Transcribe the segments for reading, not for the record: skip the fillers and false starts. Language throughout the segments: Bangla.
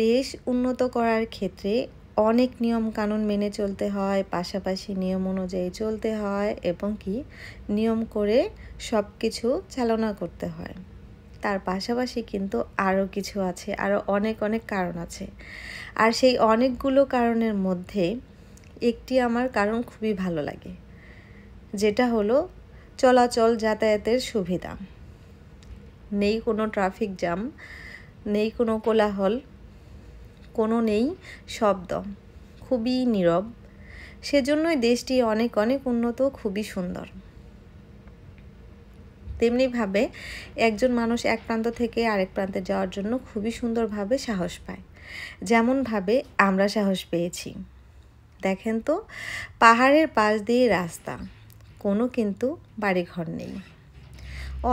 দেশ উন্নত করার ক্ষেত্রে অনেক নিয়ম কানুন মেনে চলতে হয়, পাশাপাশি নিয়ম অনুযায়ী চলতে হয় এবং কি নিয়ম করে সব কিছু চালনা করতে হয়। তার পাশাপাশি কিন্তু আরও কিছু আছে, আরও অনেক অনেক কারণ আছে। আর সেই অনেকগুলো কারণের মধ্যে একটি আমার কারণ খুবই ভালো লাগে, যেটা হলো চলাচল যাতায়াতের সুবিধা। নেই কোনো ট্রাফিক জ্যাম, নেই কোনো কোলাহল, কোনো নেই শব্দ, খুবই নীরব। সেজন্যই দেশটি অনেক অনেক উন্নত, খুবই সুন্দর। তেমনিভাবে একজন মানুষ এক প্রান্ত থেকে আরেক প্রান্তে যাওয়ার জন্য খুবই সুন্দরভাবে সাহস পায়, যেমনভাবে আমরা সাহস পেয়েছি। দেখেন তো, পাহাড়ের পাশ দিয়ে রাস্তা, কোনো কিন্তু বাড়িঘর নেই।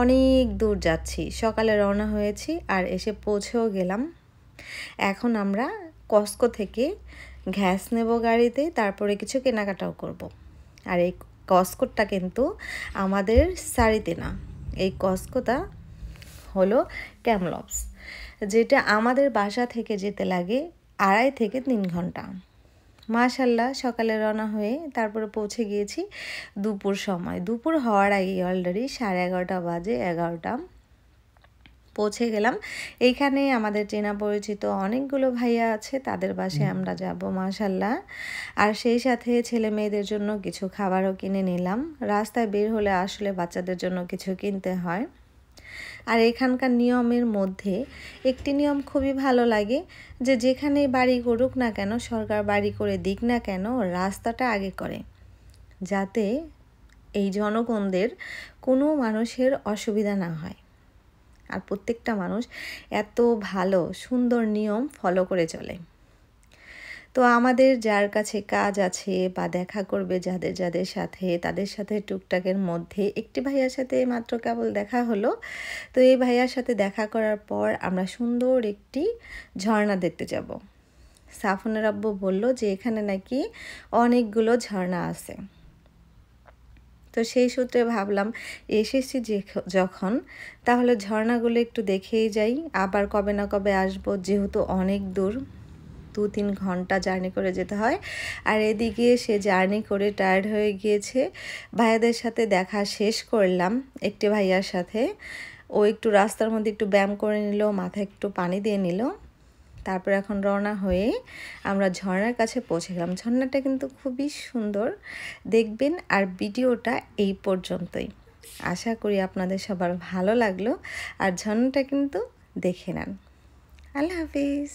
অনেক দূর যাচ্ছি, সকালে রওনা হয়েছি আর এসে পৌঁছেও গেলাম। এখন আমরা কস্কো থেকে গ্যাস নেব গাড়িতে, তারপরে কিছু কেনাকাটাও করব। আর এই কস্কোটা কিন্তু আমাদের সারিতে না, এই কস্কোটা হলো ক্যামলপস, যেটা আমাদের বাসা থেকে যেতে লাগে 2.5 থেকে 3 ঘন্টা। মাশাল্লাহ, সকালে রওনা হয়ে তারপরে পৌঁছে গিয়েছি দুপুর সময়। দুপুর হওয়ার আগেই অলরেডি 11:30 বাজে, 11টা পৌঁছে গেলাম। এইখানে আমাদের চেনা পরিচিত অনেকগুলো ভাইয়া আছে, তাদের বাসায় আমরা যাব মাশাল্লাহ। আর সেই সাথে ছেলে মেয়েদের জন্য কিছু খাবারও কিনে নিলাম। রাস্তায় বের হলে আসলে বাচ্চাদের জন্য কিছু কিনতে হয়। আর এখানকার নিয়মের মধ্যে একটি নিয়ম খুবই ভালো লাগে, যে যেখানেই বাড়ি করুক না কেন, সরকার বাড়ি করে দিক না কেন, রাস্তাটা আগে করে, যাতে এই জনগণদের কোনো মানুষের অসুবিধা না হয়। আর প্রত্যেকটা মানুষ এত ভালো সুন্দর নিয়ম ফলো করে চলে। তো আমাদের যার কাছে কাজ আছে বা দেখা করবে যাদের যাদের সাথে, তাদের সাথে টুকটাকের মধ্যে একটি ভাইয়ার সাথে মাত্র কেবল দেখা হলো। তো এই ভাইয়ার সাথে দেখা করার পর আমরা সুন্দর একটি ঝর্ণা দেখতে যাব। সাফনের আব্বু বলল যে এখানে নাকি অনেকগুলো ঝর্ণা আছে। তো সেই সূত্রে ভাবলাম এসেছি যখন, তাহলে ঝর্ণাগুলো একটু দেখেই যাই। আবার কবে না কবে আসবো, যেহেতু অনেক দূর, 2-3 ঘন্টা জার্নি করে যেতে হয়। আর এদিকে সে জার্নি করে টায়ার্ড হয়ে গিয়েছে। ভাইয়াদের সাথে দেখা শেষ করলাম, একটি ভাইয়ার সাথে। ও একটু রাস্তার মধ্যে একটু ব্যায়াম করে নিল, মাথায় একটু পানি দিয়ে নিল। তারপর এখন রওনা হয়ে আমরা ঝর্ণার কাছে পৌঁছে গেলাম। ঝর্ণাটা কিন্তু খুবই সুন্দর, দেখবেন। আর ভিডিওটা এই পর্যন্তই। আশা করি আপনাদের সবার ভালো লাগলো। আর ঝর্ণাটা কিন্তু দেখে নেন। আল্লাহ হাফিজ।